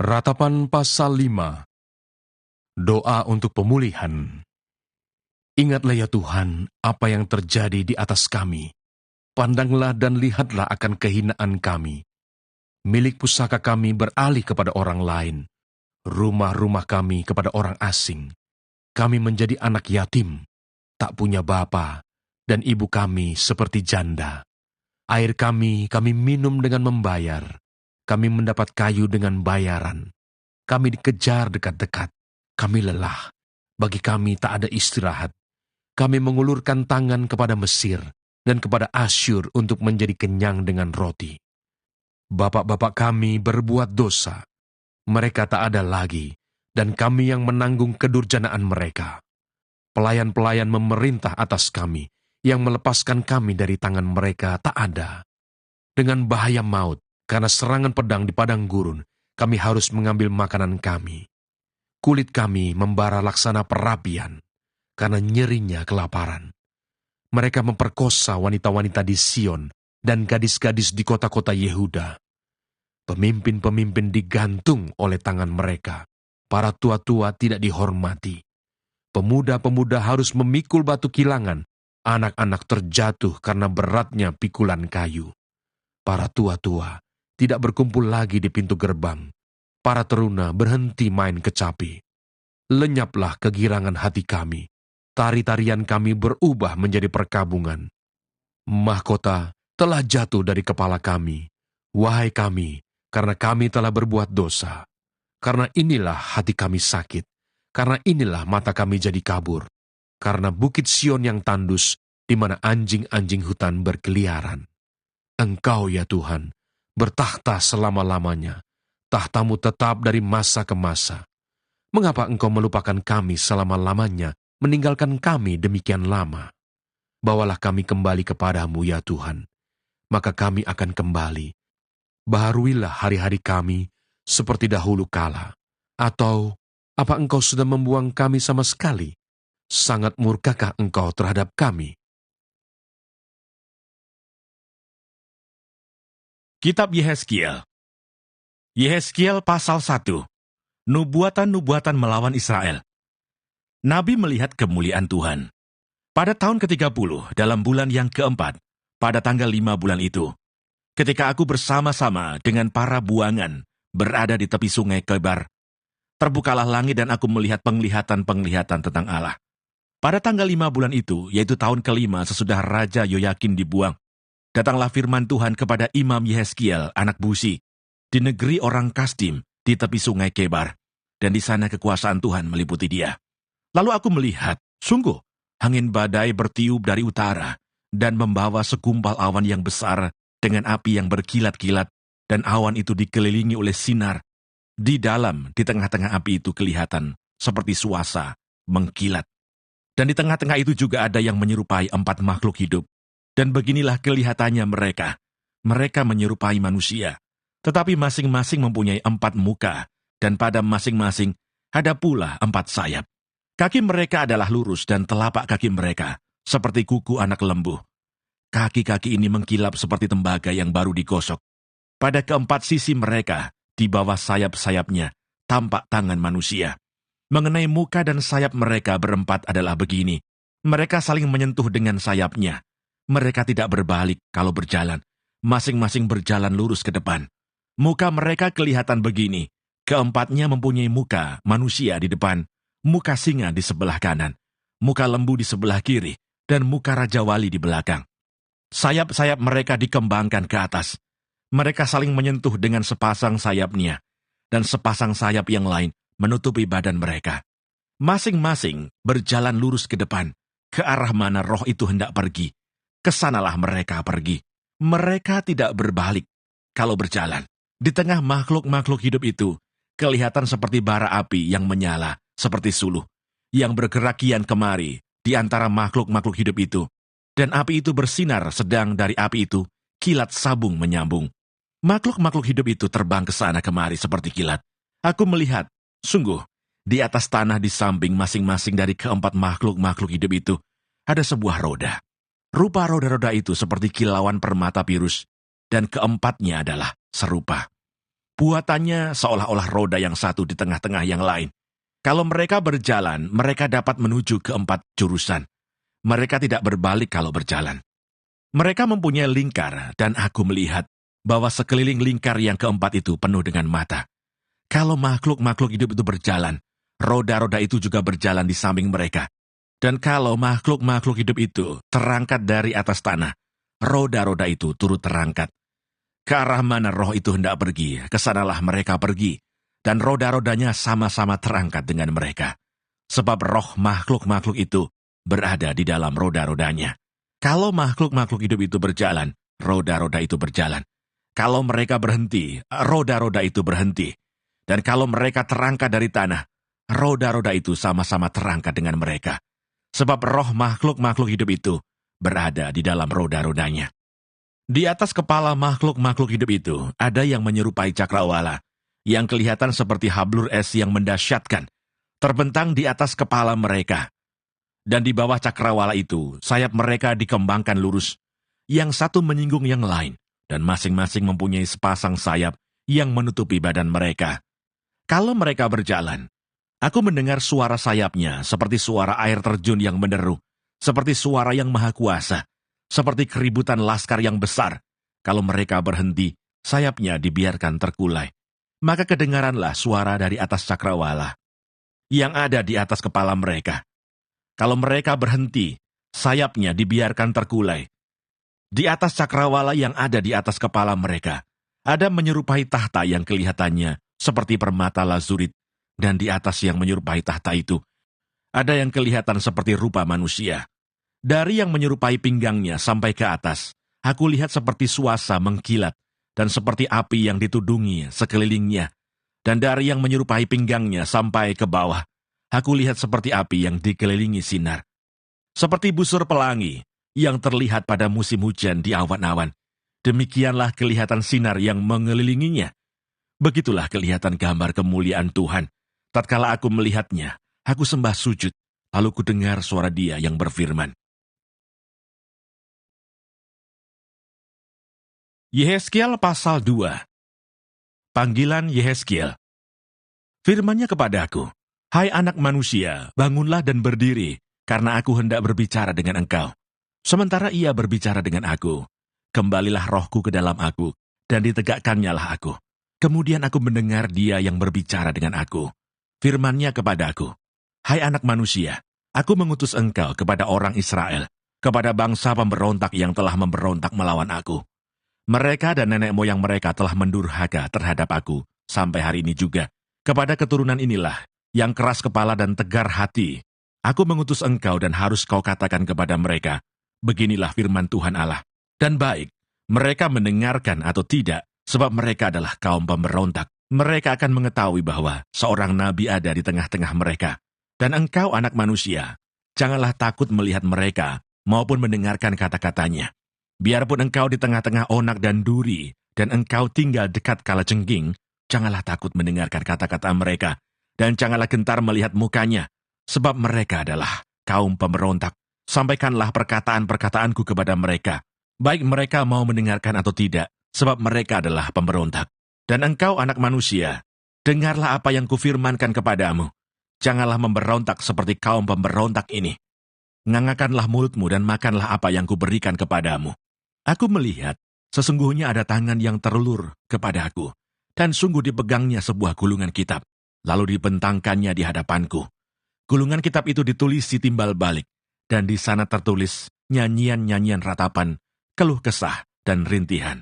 Ratapan pasal 5. Doa untuk pemulihan. Ingatlah ya Tuhan, apa yang terjadi di atas kami. Pandanglah dan lihatlah akan kehinaan kami. Milik pusaka kami beralih kepada orang lain. Rumah-rumah kami kepada orang asing. Kami menjadi anak yatim, tak punya bapa, dan ibu kami seperti janda. Air kami minum dengan membayar. Kami mendapat kayu dengan bayaran. Kami dikejar dekat-dekat. Kami lelah. Bagi kami tak ada istirahat. Kami mengulurkan tangan kepada Mesir dan kepada Asyur untuk menjadi kenyang dengan roti. Bapak-bapak kami berbuat dosa. Mereka tak ada lagi, dan kami yang menanggung kedurjanaan mereka. Pelayan-pelayan memerintah atas kami, yang melepaskan kami dari tangan mereka tak ada. Dengan bahaya maut, karena serangan pedang di padang gurun, kami harus mengambil makanan kami. Kulit kami membara laksana perapian, karena nyerinya kelaparan. Mereka memperkosa wanita-wanita di Sion dan gadis-gadis di kota-kota Yehuda. Pemimpin-pemimpin digantung oleh tangan mereka. Para tua-tua tidak dihormati. Pemuda-pemuda harus memikul batu kilangan. Anak-anak terjatuh karena beratnya pikulan kayu. Para tua-tua tidak berkumpul lagi di pintu gerbang. Para teruna berhenti main kecapi. Lenyaplah kegirangan hati kami. Tari-tarian kami berubah menjadi perkabungan. Mahkota telah jatuh dari kepala kami. Wahai kami, karena kami telah berbuat dosa. Karena inilah hati kami sakit. Karena inilah mata kami jadi kabur. Karena bukit Sion yang tandus, di mana anjing-anjing hutan berkeliaran. Engkau ya Tuhan, bertahta selama-lamanya. Tahtamu tetap dari masa ke masa. Mengapa Engkau melupakan kami selama-lamanya, meninggalkan kami demikian lama? Bawalah kami kembali kepadamu ya Tuhan, maka kami akan kembali. Baharuilah hari-hari kami seperti dahulu kala. Atau, apa Engkau sudah membuang kami sama sekali? Sangat murkakah Engkau terhadap kami? Kitab Yehezkiel. Yehezkiel pasal 1. Nubuatan-nubuatan melawan Israel. Nabi melihat kemuliaan Tuhan. Pada tahun ke-30, dalam bulan yang keempat, pada tanggal 5 bulan itu, ketika aku bersama-sama dengan para buangan berada di tepi sungai Kebar, terbukalah langit dan aku melihat penglihatan-penglihatan tentang Allah. Pada tanggal 5 bulan itu, yaitu tahun ke-5 sesudah Raja Yoyakin dibuang, datanglah firman Tuhan kepada Imam Yehezkiel, anak Buzi, di negeri orang Kasdim, di tepi sungai Kebar, dan di sana kekuasaan Tuhan meliputi dia. Lalu aku melihat, sungguh, angin badai bertiup dari utara, dan membawa segumpal awan yang besar dengan api yang berkilat-kilat, dan awan itu dikelilingi oleh sinar. Di tengah-tengah api itu kelihatan seperti suasa mengkilat. Dan di tengah-tengah itu juga ada yang menyerupai 4 makhluk hidup. Dan beginilah kelihatannya mereka. Mereka menyerupai manusia, tetapi masing-masing mempunyai 4 muka, dan pada masing-masing ada pula 4 sayap. Kaki mereka adalah lurus dan telapak kaki mereka seperti kuku anak lembu. Kaki-kaki ini mengkilap seperti tembaga yang baru digosok. Pada keempat sisi mereka, di bawah sayap-sayapnya, tampak tangan manusia. Mengenai muka dan sayap mereka berempat adalah begini. Mereka saling menyentuh dengan sayapnya. Mereka tidak berbalik kalau berjalan. Masing-masing berjalan lurus ke depan. Muka mereka kelihatan begini. Keempatnya mempunyai muka manusia di depan, muka singa di sebelah kanan, muka lembu di sebelah kiri, dan muka Raja Wali di belakang. Sayap-sayap mereka dikembangkan ke atas. Mereka saling menyentuh dengan sepasang sayapnya, dan sepasang sayap yang lain menutupi badan mereka. Masing-masing berjalan lurus ke depan, ke arah mana roh itu hendak pergi. Kesanalah mereka pergi. Mereka tidak berbalik kalau berjalan. Di tengah makhluk-makhluk hidup itu, kelihatan seperti bara api yang menyala, seperti suluh, yang bergerak kian kemari di antara makhluk-makhluk hidup itu. Dan api itu bersinar, sedang dari api itu, kilat sabung menyambung. Makhluk-makhluk hidup itu terbang ke sana kemari seperti kilat. Aku melihat, sungguh, di atas tanah di samping masing-masing dari keempat makhluk-makhluk hidup itu, ada sebuah roda. Rupa roda-roda itu seperti kilauan permata pirus, dan keempatnya adalah serupa. Buatannya seolah-olah roda yang satu di tengah-tengah yang lain. Kalau mereka berjalan, mereka dapat menuju ke 4 jurusan. Mereka tidak berbalik kalau berjalan. Mereka mempunyai lingkar, dan aku melihat bahwa sekeliling lingkar yang keempat itu penuh dengan mata. Kalau makhluk-makhluk hidup itu berjalan, roda-roda itu juga berjalan di samping mereka. Dan kalau makhluk-makhluk hidup itu terangkat dari atas tanah, roda-roda itu turut terangkat. Ke arah mana roh itu hendak pergi, kesanalah mereka pergi, dan roda-rodanya sama-sama terangkat dengan mereka. Sebab roh makhluk-makhluk itu berada di dalam roda-rodanya. Kalau makhluk-makhluk hidup itu berjalan, roda-roda itu berjalan. Kalau mereka berhenti, roda-roda itu berhenti. Dan kalau mereka terangkat dari tanah, roda-roda itu sama-sama terangkat dengan mereka. Sebab roh makhluk-makhluk hidup itu berada di dalam roda-rodanya. Di atas kepala makhluk-makhluk hidup itu ada yang menyerupai cakrawala, yang kelihatan seperti hablur es yang mendahsyatkan, terbentang di atas kepala mereka. Dan di bawah cakrawala itu, sayap mereka dikembangkan lurus, yang satu menyinggung yang lain, dan masing-masing mempunyai sepasang sayap yang menutupi badan mereka. Kalau mereka berjalan, aku mendengar suara sayapnya seperti suara air terjun yang menderu, seperti suara yang maha kuasa, seperti keributan laskar yang besar. Kalau mereka berhenti, sayapnya dibiarkan terkulai. Maka kedengaranlah suara dari atas cakrawala yang ada di atas kepala mereka. Kalau mereka berhenti, sayapnya dibiarkan terkulai. Di atas cakrawala yang ada di atas kepala mereka, ada menyerupai tahta yang kelihatannya seperti permata lazurit, dan di atas yang menyerupai tahta itu, ada yang kelihatan seperti rupa manusia. Dari yang menyerupai pinggangnya sampai ke atas, aku lihat seperti suasa mengkilat, dan seperti api yang ditudungi sekelilingnya. Dan dari yang menyerupai pinggangnya sampai ke bawah, aku lihat seperti api yang dikelilingi sinar. Seperti busur pelangi yang terlihat pada musim hujan di awan-awan, demikianlah kelihatan sinar yang mengelilinginya. Begitulah kelihatan gambar kemuliaan Tuhan. Tatkala aku melihatnya, aku sembah sujud, lalu kudengar suara Dia yang berfirman. Yehezkiel pasal 2. Panggilan Yehezkiel. Firman-Nya kepadaku, "Hai anak manusia, bangunlah dan berdiri, karena aku hendak berbicara dengan engkau." Sementara ia berbicara dengan aku, kembalilah rohku ke dalam aku, dan ditegakkannya lah aku. Kemudian aku mendengar Dia yang berbicara dengan aku. Firman-Nya kepadaku, "Hai anak manusia, aku mengutus engkau kepada orang Israel, kepada bangsa pemberontak yang telah memberontak melawan aku. Mereka dan nenek moyang mereka telah mendurhaka terhadap aku, sampai hari ini juga. Kepada keturunan inilah, yang keras kepala dan tegar hati, aku mengutus engkau dan harus kau katakan kepada mereka, beginilah firman Tuhan Allah. Dan baik, mereka mendengarkan atau tidak, sebab mereka adalah kaum pemberontak. Mereka akan mengetahui bahwa seorang nabi ada di tengah-tengah mereka. Dan engkau anak manusia, janganlah takut melihat mereka, maupun mendengarkan kata-katanya. Biarpun engkau di tengah-tengah onak dan duri, dan engkau tinggal dekat kalajengking, janganlah takut mendengarkan kata-kata mereka, dan janganlah gentar melihat mukanya, sebab mereka adalah kaum pemberontak. Sampaikanlah perkataan-perkataanku kepada mereka, baik mereka mau mendengarkan atau tidak, sebab mereka adalah pemberontak. Dan engkau anak manusia, dengarlah apa yang kufirmankan kepadamu. Janganlah memberontak seperti kaum pemberontak ini. Ngangakanlah mulutmu dan makanlah apa yang kuberikan kepadamu. Aku melihat, sesungguhnya ada tangan yang terulur kepada aku, dan sungguh dipegangnya sebuah gulungan kitab, lalu dibentangkannya di hadapanku. Gulungan kitab itu ditulisi timbal balik, dan di sana tertulis nyanyian-nyanyian ratapan, keluh kesah, dan rintihan.